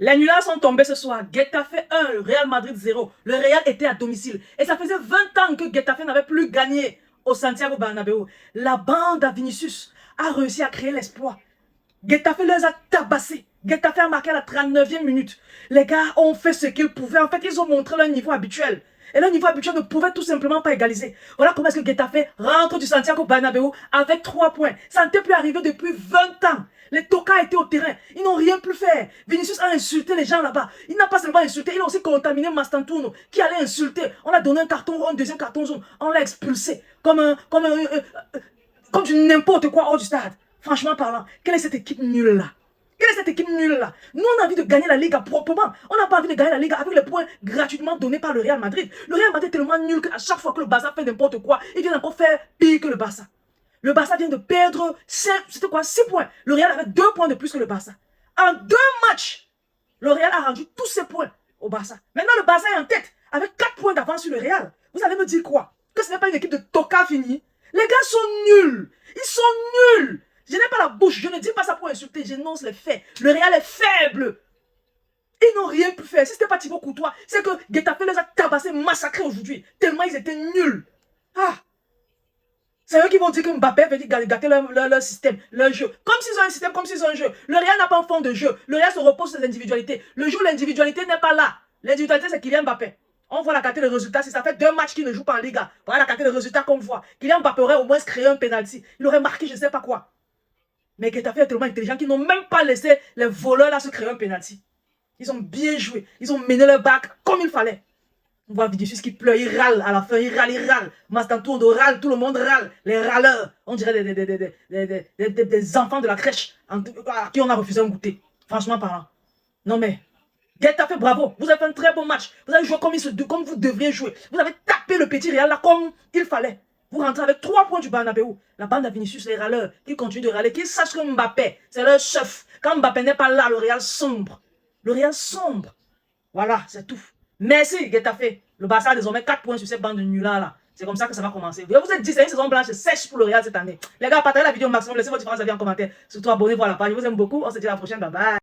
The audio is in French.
Les nullards sont tombés ce soir. Getafe 1, le Real Madrid 0. Le Real était à domicile. Et ça faisait 20 ans que Getafe n'avait plus gagné au Santiago Bernabéu. La bande à Vinicius a réussi à créer l'espoir. Getafe les a tabassés. Getafe a marqué à la 39e minute. Les gars ont fait ce qu'ils pouvaient. En fait, ils ont montré leur niveau habituel. Et leur niveau habituel ne pouvait tout simplement pas égaliser. Voilà comment est-ce que Getafe rentre du Santiago Bernabéu avec 3 points. Ça n'était plus arrivé depuis 20 ans. Les tocards étaient au terrain. Ils n'ont rien pu faire. Vinicius a insulté les gens là-bas. Il n'a pas seulement insulté, il a aussi contaminé Mastantuono qui allait insulter. On a donné un carton, un deuxième carton jaune. On l'a expulsé comme du n'importe quoi hors du stade. Franchement parlant, quelle est cette équipe nulle là? Quelle est cette équipe nulle là? Nous, on a envie de gagner la Liga proprement. On n'a pas envie de gagner la Liga avec les points gratuitement donnés par le Real Madrid. Le Real Madrid est tellement nul qu'à chaque fois que le Barça fait n'importe quoi, il vient encore faire pire que le Barça. Le Barça vient de perdre 6 points. Le Real avait 2 points de plus que le Barça. En 2 matchs, le Real a rendu tous ses points au Barça. Maintenant, le Barça est en tête avec 4 points d'avance sur le Real. Vous allez me dire quoi? Que ce n'est pas une équipe de toca finie? Les gars sont nuls. Ils sont nuls. Je n'ai pas la bouche. Je ne dis pas ça pour insulter. J'énonce les faits. Le Real est faible. Ils n'ont rien pu faire. Si ce n'était pas Thibaut Courtois, c'est que Getafe les a tabassés, massacrés aujourd'hui. Tellement ils étaient nuls. Ah! C'est eux qui vont dire que Mbappé veut gâter leur système, leur jeu. Comme s'ils ont un système, comme s'ils ont un jeu. Le Real n'a pas un fond de jeu. Le Real se repose sur ses individualités. Le jour où l'individualité n'est pas là, l'individualité c'est Kylian Mbappé. On voit la carte de résultats. Si ça fait 2 matchs qu'il ne joue pas en Liga, voilà la carte de résultats qu'on voit. Kylian Mbappé aurait au moins créé un penalty. Il aurait marqué je ne sais pas quoi. Mais Getafe est tellement intelligent qu'ils n'ont même pas laissé les voleurs là se créer un penalty. Ils ont bien joué. Ils ont mené leur bac comme il fallait. On voit Vinicius qui pleure, il râle à la fin, il râle. Mastantuono râle, tout le monde râle. Les râleurs, on dirait des enfants de la crèche à qui on a refusé un goûter. Franchement parlant. Non mais, Getafe, bravo. Vous avez fait un très bon match. Vous avez joué comme vous devriez jouer. Vous avez tapé le petit Real là comme il fallait. Vous rentrez avec 3 points du Bernabéu. La bande à Vinicius, les râleurs, qui continuent de râler, qui sachent que Mbappé, c'est leur chef. Quand Mbappé n'est pas là, le Real sombre. Le Real sombre. Voilà, c'est tout. Merci Getafe. Le Barça a désormais 4 points sur cette bande de nullards là. C'est comme ça que ça va commencer. Vous êtes dit, c'est une saison blanche sèche pour le Real cette année. Les gars, partagez la vidéo au maximum, laissez votre différence avis en commentaire. Surtout abonnez-vous à la page. Je vous aime beaucoup. On se dit à la prochaine. Bye bye.